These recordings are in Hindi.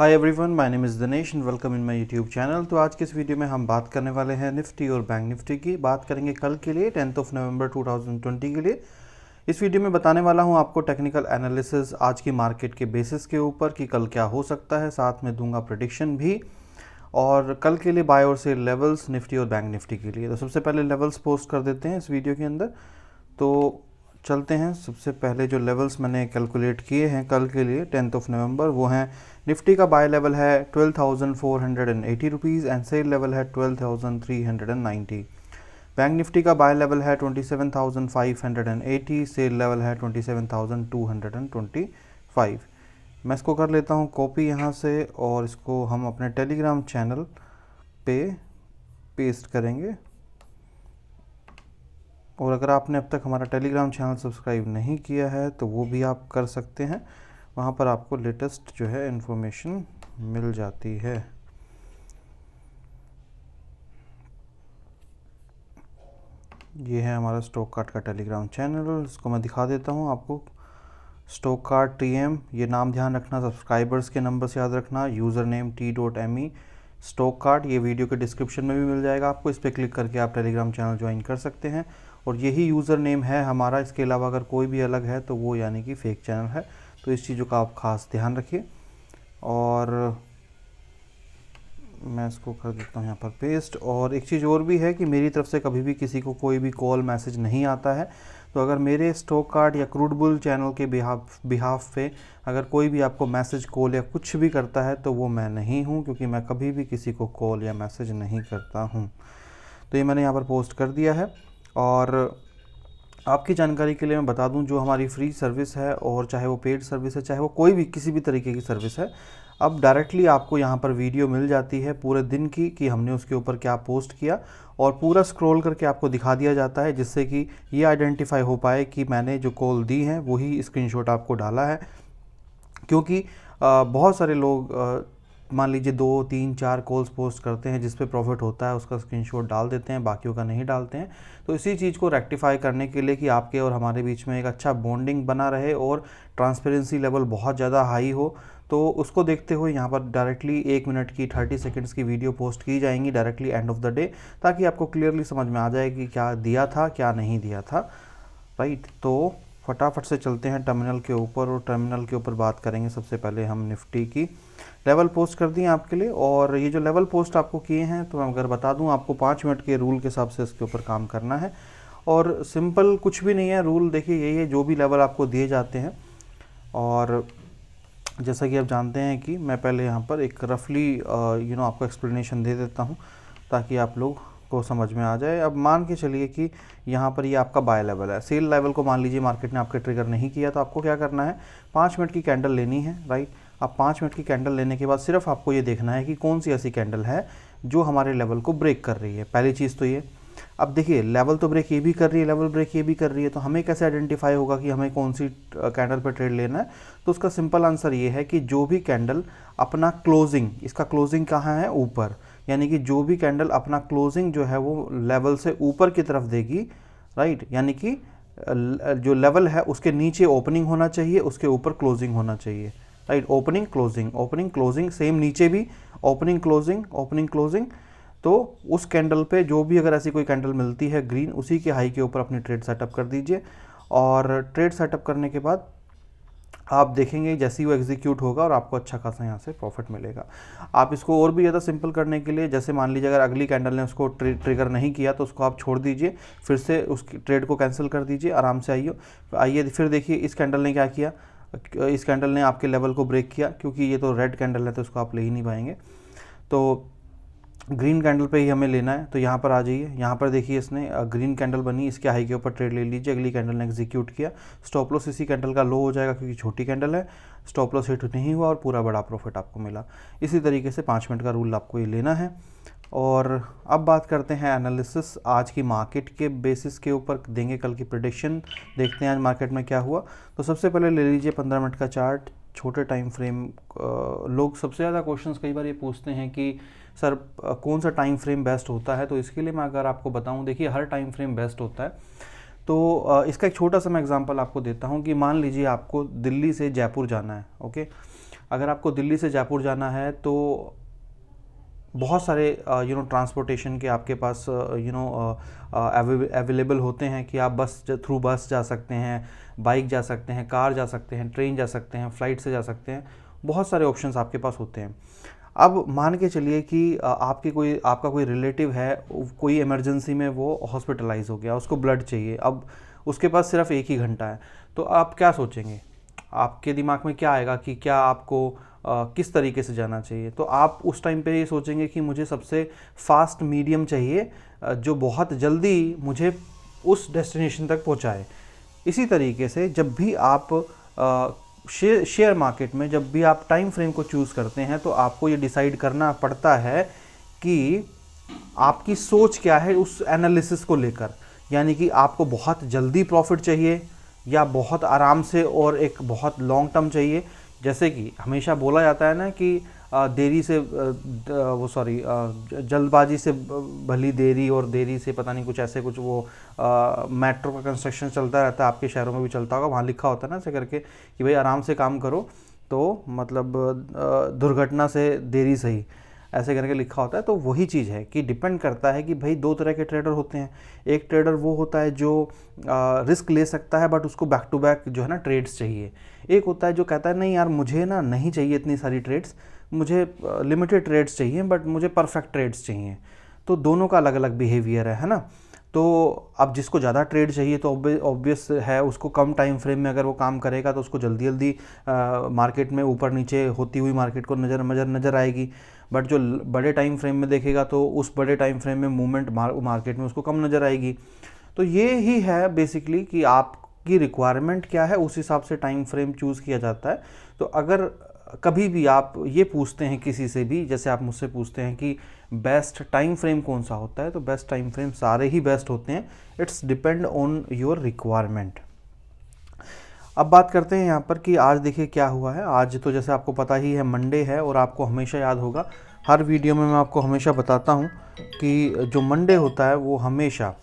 Hi everyone, my name is Dinesh and welcome in my YouTube channel. तो आज के इस वीडियो में हम बात करने वाले हैं निफ्टी और बैंक निफ्टी की। बात करेंगे कल के लिए 10 नवंबर 2020 के लिए। इस वीडियो में बताने वाला हूं आपको टेक्निकल एनालिसिस आज की मार्केट के बेसिस के ऊपर कि कल क्या हो सकता है, साथ में दूंगा प्रेडिक्शन भी, और कल के लिए बाय और सेल लेवल्स निफ्टी और बैंक निफ्टी के लिए। तो सबसे पहले लेवल्स पोस्ट कर देते हैं इस वीडियो के अंदर। तो चलते हैं, सबसे पहले जो लेवल्स मैंने कैलकुलेट किए हैं कल के लिए 10 नवंबर, वो हैं निफ्टी का बाय लेवल है 12,480 रुपीज़ एंड सेल लेवल है 12,390। बैंक निफ्टी का बाय लेवल है 27,580, सेल लेवल है 27,225। मैं इसको कर लेता हूँ कॉपी यहाँ से और इसको हम अपने टेलीग्राम चैनल पे पेस्ट करेंगे। और अगर आपने अब तक हमारा टेलीग्राम चैनल सब्सक्राइब नहीं किया है तो वो भी आप कर सकते हैं, वहाँ पर आपको लेटेस्ट जो है इन्फॉर्मेशन मिल जाती है। ये है हमारा स्टॉक कार्ड का टेलीग्राम चैनल, इसको मैं दिखा देता हूँ आपको। स्टॉक कार्ड TM, ये नाम ध्यान रखना, सब्सक्राइबर्स के नंबर से याद रखना, user name t.me stock card. ये वीडियो के डिस्क्रिप्शन में भी मिल जाएगा आपको, इस पर क्लिक करके आप टेलीग्राम चैनल ज्वाइन कर सकते हैं। और यही यूज़र नेम है हमारा, इसके अलावा अगर कोई भी अलग है तो वो यानी कि फ़ेक चैनल है। तो इस चीज़ों का आप खास ध्यान रखिए। और मैं इसको कर देता हूँ यहाँ पर पेस्ट। और एक चीज़ और भी है कि मेरी तरफ से कभी भी किसी को कोई भी कॉल मैसेज नहीं आता है। तो अगर मेरे स्टॉक कार्ड या क्रूड बुल चैनल के बिहाफ पे अगर कोई भी आपको मैसेज, कॉल या कुछ भी करता है तो वो मैं नहीं हूँ, क्योंकि मैं कभी भी किसी को कॉल या मैसेज नहीं करता हूँ। तो ये मैंने यहाँ पर पोस्ट कर दिया है। और आपकी जानकारी के लिए मैं बता दूं, जो हमारी फ्री सर्विस है, और चाहे वो पेड सर्विस है, चाहे वो कोई भी किसी भी तरीके की सर्विस है, अब डायरेक्टली आपको यहाँ पर वीडियो मिल जाती है पूरे दिन की कि हमने उसके ऊपर क्या पोस्ट किया, और पूरा स्क्रॉल करके आपको दिखा दिया जाता है, जिससे कि ये आइडेंटिफाई हो पाए कि मैंने जो कॉल दी है वही स्क्रीनशॉट आपको डाला है। क्योंकि बहुत सारे लोग मान लीजिए 2, 3, 4 कॉल्स पोस्ट करते हैं जिस पे प्रॉफिट होता है, उसका स्क्रीनशॉट डाल देते हैं, बाकियों का नहीं डालते हैं। तो इसी चीज़ को रेक्टिफाई करने के लिए कि आपके और हमारे बीच में एक अच्छा बॉन्डिंग बना रहे और ट्रांसपेरेंसी लेवल बहुत ज़्यादा हाई हो, तो उसको देखते हुए यहाँ पर डायरेक्टली 1 मिनट की 30 सेकेंड्स की वीडियो पोस्ट की जाएंगी directly end of the day, ताकि आपको क्लियरली समझ में आ जाए कि क्या दिया था क्या नहीं दिया था। राइट, तो फटाफट से चलते हैं टर्मिनल के ऊपर, और टर्मिनल के ऊपर बात करेंगे। सबसे पहले हम निफ्टी की लेवल पोस्ट कर दिए आपके लिए, और ये जो लेवल पोस्ट आपको किए हैं, तो मैं अगर बता दूं आपको 5 मिनट के रूल के हिसाब से इसके ऊपर काम करना है। और सिंपल कुछ भी नहीं है, रूल देखिए यही है, जो भी लेवल आपको दिए जाते हैं। और जैसा कि आप जानते हैं कि मैं पहले यहाँ पर एक रफली आपको एक्सप्लेनेशन दे देता हूँ ताकि आप लोग को समझ में आ जाए। अब मान के चलिए कि यहाँ पर ये आपका बाय लेवल है। सेल लेवल को मान लीजिए मार्केट ने आपके ट्रिगर नहीं किया, तो आपको क्या करना है, 5 मिनट की कैंडल लेनी है। राइट, अब 5 मिनट की कैंडल लेने के बाद सिर्फ आपको ये देखना है कि कौन सी ऐसी कैंडल है जो हमारे लेवल को ब्रेक कर रही है। पहली चीज़ तो ये। अब देखिए, लेवल तो ब्रेक ये भी कर रही है, लेवल ब्रेक ये भी कर रही है, तो हमें कैसे आइडेंटिफाई होगा कि हमें कौन सी कैंडल पर ट्रेड लेना है। तो उसका सिंपल आंसर ये है कि जो भी कैंडल अपना क्लोजिंग, इसका क्लोजिंग कहाँ है, ऊपर, यानी कि जो भी कैंडल अपना क्लोजिंग जो है वो लेवल से ऊपर की तरफ देगी, राइट, यानी कि जो लेवल है उसके नीचे ओपनिंग होना चाहिए, उसके ऊपर क्लोजिंग होना चाहिए। Right, opening closing, opening closing, same नीचे भी ओपनिंग क्लोजिंग, ओपनिंग क्लोजिंग। तो उस कैंडल पे जो भी अगर ऐसी कोई कैंडल मिलती है ग्रीन, उसी के हाई के ऊपर अपनी ट्रेड सेटअप कर दीजिए। और ट्रेड सेटअप करने के बाद आप देखेंगे जैसे ही वो एग्जीक्यूट होगा और आपको अच्छा खासा यहाँ से प्रॉफिट मिलेगा। आप इसको और भी ज़्यादा सिंपल करने के लिए, जैसे मान लीजिए अगर अगली कैंडल ने उसको ट्रिगर नहीं किया तो उसको आप छोड़ दीजिए, फिर से उस ट्रेड को कैंसिल कर दीजिए, आराम से आइए। फिर देखिए इस कैंडल ने क्या किया, इस कैंडल ने आपके लेवल को ब्रेक किया, क्योंकि ये तो रेड कैंडल है तो उसको आप ले ही नहीं पाएंगे। तो ग्रीन कैंडल पे ही हमें लेना है। तो यहाँ पर आ जाइए, यहाँ पर देखिए इसने ग्रीन कैंडल बनी, इसके हाई के ऊपर ट्रेड ले लीजिए। अगली कैंडल ने एग्जीक्यूट किया, स्टॉप लॉस इसी कैंडल का लो हो जाएगा क्योंकि छोटी कैंडल है, स्टॉप लॉस हिट नहीं हुआ और पूरा बड़ा प्रॉफिट आपको मिला। इसी तरीके से 5 मिनट का रूल आपको ये लेना है। और अब बात करते हैं एनालिसिस आज की मार्केट के बेसिस के ऊपर, देंगे कल की प्रेडिक्शन, देखते हैं आज मार्केट में क्या हुआ। तो सबसे पहले ले लीजिए 15 मिनट का चार्ट, छोटे टाइम फ्रेम। लोग सबसे ज़्यादा क्वेश्चंस कई बार ये पूछते हैं कि सर कौन सा टाइम फ्रेम बेस्ट होता है। तो इसके लिए मैं अगर आपको बताऊं, देखिए हर टाइम फ्रेम बेस्ट होता है। तो इसका एक छोटा सा मैं एग्जांपल आपको देता हूं कि मान लीजिए आपको दिल्ली से जयपुर जाना है। ओके, अगर आपको दिल्ली से जयपुर जाना है तो बहुत सारे ट्रांसपोर्टेशन के आपके पास अवेलेबल होते हैं कि आप थ्रू बस जा सकते हैं, बाइक जा सकते हैं, कार जा सकते हैं, ट्रेन जा सकते हैं, फ़्लाइट से जा सकते हैं। बहुत सारे ऑप्शंस आपके पास होते हैं। अब मान के चलिए कि आपका कोई रिलेटिव है, कोई इमरजेंसी में वो हॉस्पिटलाइज हो गया, उसको ब्लड चाहिए, अब उसके पास सिर्फ 1 ही घंटा है, तो आप क्या सोचेंगे? आपके दिमाग में क्या आएगा कि क्या आपको किस तरीके से जाना चाहिए? तो आप उस टाइम पे ये सोचेंगे कि मुझे सबसे फास्ट मीडियम चाहिए, जो बहुत जल्दी मुझे उस डेस्टिनेशन तक पहुंचाए। इसी तरीके से जब भी आप शेयर मार्केट में जब भी आप टाइम फ्रेम को चूज़ करते हैं तो आपको ये डिसाइड करना पड़ता है कि आपकी सोच क्या है उस एनालिसिस को लेकर। यानी कि आपको बहुत जल्दी प्रॉफिट चाहिए या बहुत आराम से और एक बहुत लॉन्ग टर्म चाहिए। जैसे कि हमेशा बोला जाता है ना कि जल्दबाजी से भली देरी और देरी से पता नहीं कुछ ऐसे कुछ, वो मेट्रो का कंस्ट्रक्शन चलता रहता है, आपके शहरों में भी चलता होगा, वहाँ लिखा होता है ना ऐसे करके कि भाई आराम से काम करो तो मतलब दुर्घटना से देरी सही, ऐसे करके लिखा होता है। तो वही चीज़ है कि डिपेंड करता है कि भाई दो तरह के ट्रेडर होते हैं। एक ट्रेडर वो होता है जो रिस्क ले सकता है बट उसको बैक टू बैक जो है ना ट्रेड्स चाहिए। एक होता है जो कहता है नहीं यार मुझे ना नहीं चाहिए इतनी सारी ट्रेड्स, मुझे लिमिटेड ट्रेड्स चाहिए बट मुझे परफेक्ट ट्रेड्स चाहिए। तो दोनों का अलग अलग बिहेवियर है ना। तो अब जिसको ज़्यादा ट्रेड चाहिए तो ऑब्वियस है उसको कम टाइम फ्रेम में अगर वो काम करेगा तो उसको जल्दी जल्दी मार्केट में ऊपर नीचे होती हुई मार्केट को नज़र आएगी। बट जो बड़े टाइम फ्रेम में देखेगा तो उस बड़े टाइम फ्रेम में मूवमेंट मार्केट में उसको कम नज़र आएगी। तो ये ही है बेसिकली कि आपकी रिक्वायरमेंट क्या है, उस हिसाब से टाइम फ्रेम चूज़ किया जाता है। तो अगर कभी भी आप ये पूछते हैं किसी से भी, जैसे आप मुझसे पूछते हैं कि बेस्ट टाइम फ्रेम कौन सा होता है, तो बेस्ट टाइम फ्रेम सारे ही बेस्ट होते हैं। It's depend on your requirement. अब बात करते हैं यहाँ पर कि आज देखिए क्या हुआ है। आज तो जैसे आपको पता ही है मंडे है, और आपको हमेशा याद होगा हर वीडियो में मैं आपको हमेशा बताता हूँ कि जो मंडे होता है वो हमेशा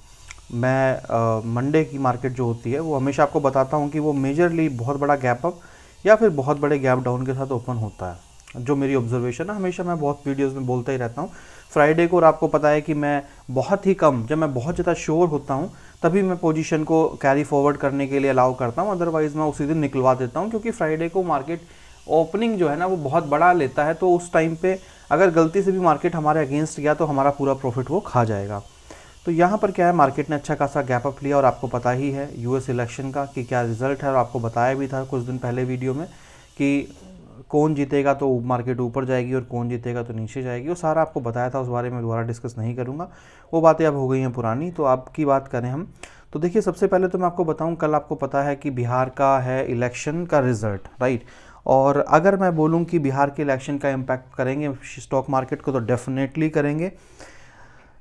मंडे की मार्केट जो होती है वो हमेशा आपको बताता हूँ कि वो मेजरली बहुत बड़ा गैप अप या फिर बहुत बड़े गैप डाउन के साथ ओपन होता है। जो मेरी ऑब्जर्वेशन है, हमेशा मैं बहुत वीडियोस में बोलता ही रहता हूँ। फ्राइडे को, और आपको पता है कि मैं बहुत ही कम, जब मैं बहुत ज़्यादा श्योर होता हूँ तभी मैं पोजीशन को कैरी फॉरवर्ड करने के लिए अलाउ करता हूँ, अदरवाइज़ मैं उसी दिन निकलवा देता हूँ। क्योंकि फ्राइडे को मार्केट ओपनिंग जो है ना वो बहुत बड़ा लेता है, तो उस टाइम पे अगर गलती से भी मार्केट हमारे अगेंस्ट गया तो हमारा पूरा प्रॉफिट वो खा जाएगा। तो यहाँ पर क्या है, मार्केट ने अच्छा खासा गैप अप लिया, और आपको पता ही है यूएस इलेक्शन का कि क्या रिजल्ट है, और आपको बताया भी था कुछ दिन पहले वीडियो में कि कौन जीतेगा तो मार्केट ऊपर जाएगी और कौन जीतेगा तो नीचे जाएगी। वो सारा आपको बताया था, उस बारे में दोबारा डिस्कस नहीं करूँगा, वो बातें अब हो गई हैं पुरानी। तो अब की बात करें हम, तो देखिए सबसे पहले तो मैं आपको बताऊं, कल आपको पता है कि बिहार का है इलेक्शन का रिजल्ट, राइट। और अगर मैं बोलूं कि बिहार के इलेक्शन का इम्पैक्ट करेंगे स्टॉक मार्केट को, तो डेफिनेटली करेंगे।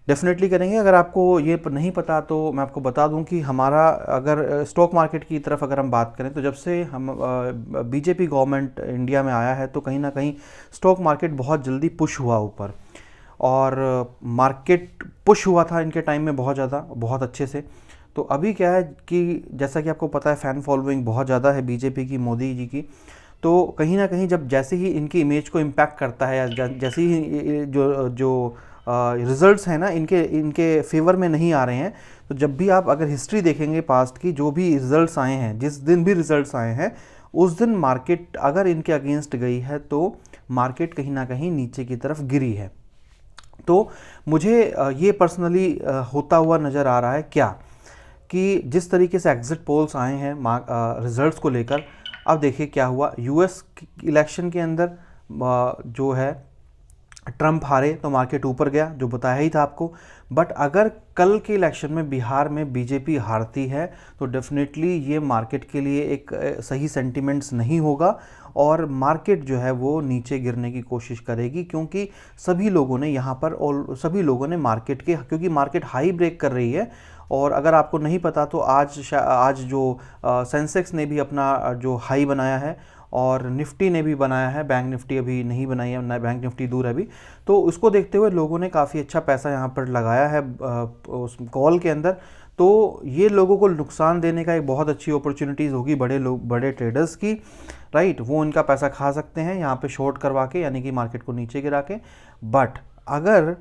अगर आपको ये नहीं पता तो मैं आपको बता दूं कि हमारा अगर स्टॉक मार्केट की तरफ अगर हम बात करें तो जब से हम बीजेपी गवर्नमेंट इंडिया में आया है तो कहीं ना कहीं स्टॉक मार्केट बहुत जल्दी पुश हुआ ऊपर, और मार्केट पुश हुआ था इनके टाइम में बहुत ज़्यादा, बहुत अच्छे से। तो अभी क्या है कि जैसा कि आपको पता है फ़ैन फॉलोइंग बहुत ज़्यादा है बीजेपी की, मोदी जी की। तो कहीं ना कहीं जब जैसे ही इनकी इमेज को इम्पैक्ट करता है, या जैसे ही जो रिज़ल्ट्स हैं ना इनके फेवर में नहीं आ रहे हैं, तो जब भी आप अगर हिस्ट्री देखेंगे पास्ट की, जो भी रिज़ल्ट्स आए हैं, जिस दिन भी रिज़ल्ट्स आए हैं उस दिन मार्केट अगर इनके अगेंस्ट गई है तो मार्केट कहीं ना कहीं नीचे की तरफ गिरी है। तो मुझे ये पर्सनली होता हुआ नज़र आ रहा है क्या, कि जिस तरीके से एग्जिट पोल्स आए हैं रिजल्ट्स को लेकर, अब देखिए क्या हुआ यूएस इलेक्शन के अंदर जो है ट्रंप हारे तो मार्केट ऊपर गया, जो बताया ही था आपको। बट अगर कल के इलेक्शन में बिहार में बीजेपी हारती है तो डेफिनेटली ये मार्केट के लिए एक सही सेंटिमेंट्स नहीं होगा, और मार्केट जो है वो नीचे गिरने की कोशिश करेगी। क्योंकि सभी लोगों ने यहाँ पर, और सभी लोगों ने मार्केट के, क्योंकि मार्केट हाई ब्रेक कर रही है। और अगर आपको नहीं पता तो आज जो सेंसेक्स ने भी अपना जो हाई बनाया है, और निफ्टी ने भी बनाया है, बैंक निफ्टी अभी नहीं बनाई है, ना बैंक निफ्टी दूर है अभी। तो उसको देखते हुए लोगों ने काफ़ी अच्छा पैसा यहाँ पर लगाया है उस कॉल के अंदर। तो ये लोगों को नुकसान देने का एक बहुत अच्छी अपॉर्चुनिटीज़ होगी बड़े लोग, बड़े ट्रेडर्स की, राइट। वो इनका पैसा खा सकते हैं यहाँ पे शॉर्ट करवा के, यानी कि मार्केट को नीचे गिरा के। बट अगर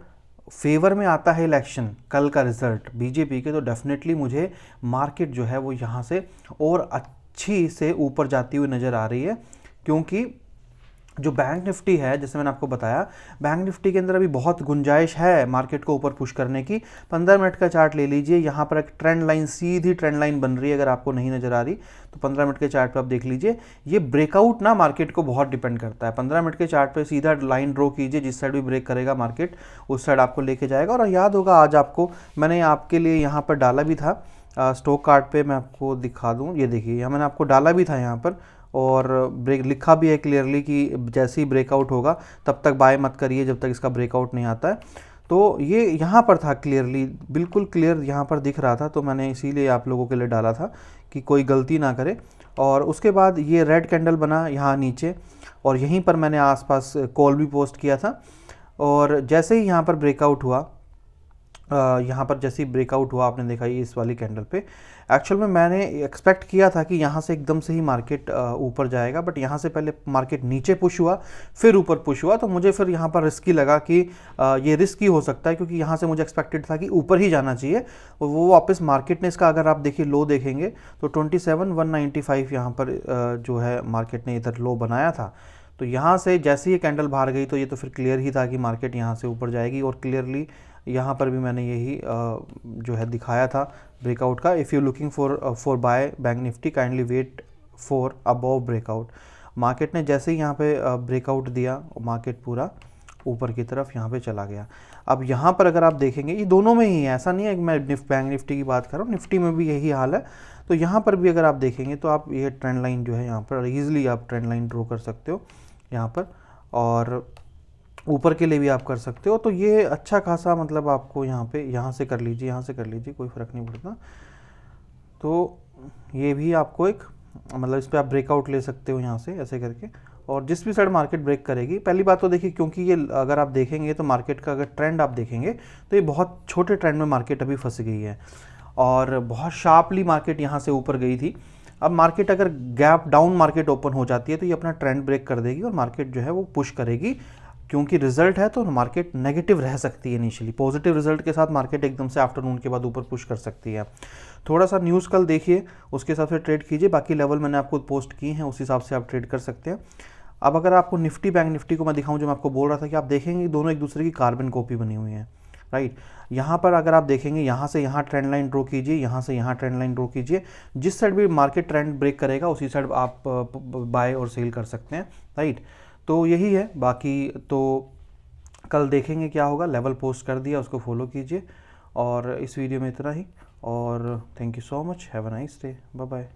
फेवर में आता है इलेक्शन, कल का रिजल्ट बीजेपी के, तो डेफिनेटली मुझे मार्केट जो है वो यहाँ से और अच्छी से ऊपर जाती हुई नज़र आ रही है। क्योंकि जो बैंक निफ्टी है, जैसे मैंने आपको बताया, बैंक निफ्टी के अंदर अभी बहुत गुंजाइश है मार्केट को ऊपर पुश करने की। 15 मिनट का चार्ट ले लीजिए, यहाँ पर एक ट्रेंड लाइन, सीधी ट्रेंड लाइन बन रही है। अगर आपको नहीं नजर आ रही तो 15 मिनट के चार्ट पे आप देख लीजिए। ये ब्रेकआउट ना मार्केट को बहुत डिपेंड करता है। 15 मिनट के चार्ट पे सीधा लाइन ड्रॉ कीजिए, जिस साइड भी ब्रेक करेगा मार्केट उस साइड आपको लेके जाएगा। और याद होगा आज आपको मैंने आपके लिए यहाँ पर डाला भी था स्टॉक कार्ड पे, मैं आपको दिखा दूँ, ये देखिए यहाँ मैंने आपको डाला भी था यहाँ पर, और ब्रेक लिखा भी है क्लियरली कि जैसे ही ब्रेकआउट होगा तब तक बाय मत करिए जब तक इसका ब्रेकआउट नहीं आता है। तो ये यहाँ पर था क्लियरली, बिल्कुल क्लियर यहाँ पर दिख रहा था, तो मैंने इसीलिए आप लोगों के लिए डाला था कि कोई गलती ना करे। और उसके बाद ये रेड कैंडल बना यहाँ नीचे, और यहीं पर मैंने आसपास कॉल भी पोस्ट किया था। और जैसे ही यहाँ पर ब्रेकआउट हुआ, यहाँ पर जैसे ही ब्रेकआउट हुआ, आपने देखा ये इस वाली कैंडल पे, एक्चुअल में मैंने एक्सपेक्ट किया था कि यहाँ से एकदम से ही मार्केट ऊपर जाएगा, बट यहाँ से पहले मार्केट नीचे पुश हुआ फिर ऊपर पुश हुआ। तो मुझे फिर यहाँ पर रिस्की लगा कि ये रिस्की हो सकता है, क्योंकि यहाँ से मुझे एक्सपेक्टेड था कि ऊपर ही जाना चाहिए। और वो वापस मार्केट ने इसका, अगर आप देखिए लो देखेंगे तो 27,195 यहाँ पर जो है मार्केट ने इधर लो बनाया था। तो यहाँ से जैसे ही कैंडल बाहर गई तो ये तो फिर क्लियर ही था कि मार्केट यहाँ से ऊपर जाएगी। और क्लियरली यहाँ पर भी मैंने यही जो है दिखाया था ब्रेकआउट का। If you looking for buy Bank Nifty, kindly wait for above breakout. Market ने जैसे ही यहाँ पे ब्रेकआउट दिया, मार्केट पूरा ऊपर की तरफ यहाँ पे चला गया। अब यहाँ पर अगर आप देखेंगे, ये दोनों में ही है, ऐसा नहीं है कि मैं बैंक निफ्टी की बात कर रहा हूँ, निफ्टी में भी यही हाल है। तो यहाँ पर भी अगर आप देखेंगे तो आप ये ट्रेंड लाइन जो है यहाँ पर ईजिली आप ट्रेंड लाइन ड्रॉ कर सकते हो यहाँ पर, और ऊपर के लिए भी आप कर सकते हो। तो ये अच्छा खासा, मतलब आपको यहाँ पे, यहाँ से कर लीजिए, यहाँ से कर लीजिए, कोई फ़र्क नहीं पड़ता। तो ये भी आपको एक, मतलब इस पर आप ब्रेकआउट ले सकते हो यहाँ से ऐसे करके। और जिस भी साइड मार्केट ब्रेक करेगी, पहली बात तो देखिए, क्योंकि ये अगर आप देखेंगे तो मार्केट का अगर ट्रेंड आप देखेंगे तो ये बहुत छोटे ट्रेंड में मार्केट अभी फंस गई है, और बहुत शार्पली मार्केट यहाँ से ऊपर गई थी। अब मार्केट अगर गैप डाउन मार्केट ओपन हो जाती है तो ये अपना ट्रेंड ब्रेक कर देगी और मार्केट जो है वो पुश करेगी। क्योंकि रिजल्ट है तो मार्केट नेगेटिव रह सकती है इनिशियली, पॉजिटिव रिजल्ट के साथ मार्केट एकदम से आफ्टरनून के बाद ऊपर पुश कर सकती है। थोड़ा सा न्यूज़ कल देखिए, उसके हिसाब से ट्रेड कीजिए। बाकी लेवल मैंने आपको पोस्ट किए हैं, उस हिसाब से आप ट्रेड कर सकते हैं। अब अगर आपको निफ्टी बैंक निफ्टी को मैं दिखाऊं, जो मैं आपको बोल रहा था कि आप देखेंगे दोनों एक दूसरे की कार्बन कॉपी बनी हुई है, राइट। यहाँ पर अगर आप देखेंगे, यहाँ से यहाँ ट्रेंड लाइन ड्रॉ कीजिए, यहाँ से यहाँ ट्रेंड लाइन ड्रॉ कीजिए। जिस साइड भी मार्केट ट्रेंड ब्रेक करेगा उसी साइड आप बाय और सेल कर सकते हैं, राइट। तो यही है, बाकी तो कल देखेंगे क्या होगा। लेवल पोस्ट कर दिया, उसको फॉलो कीजिए। और इस वीडियो में इतना ही, और thank you so much, have a nice day, bye bye.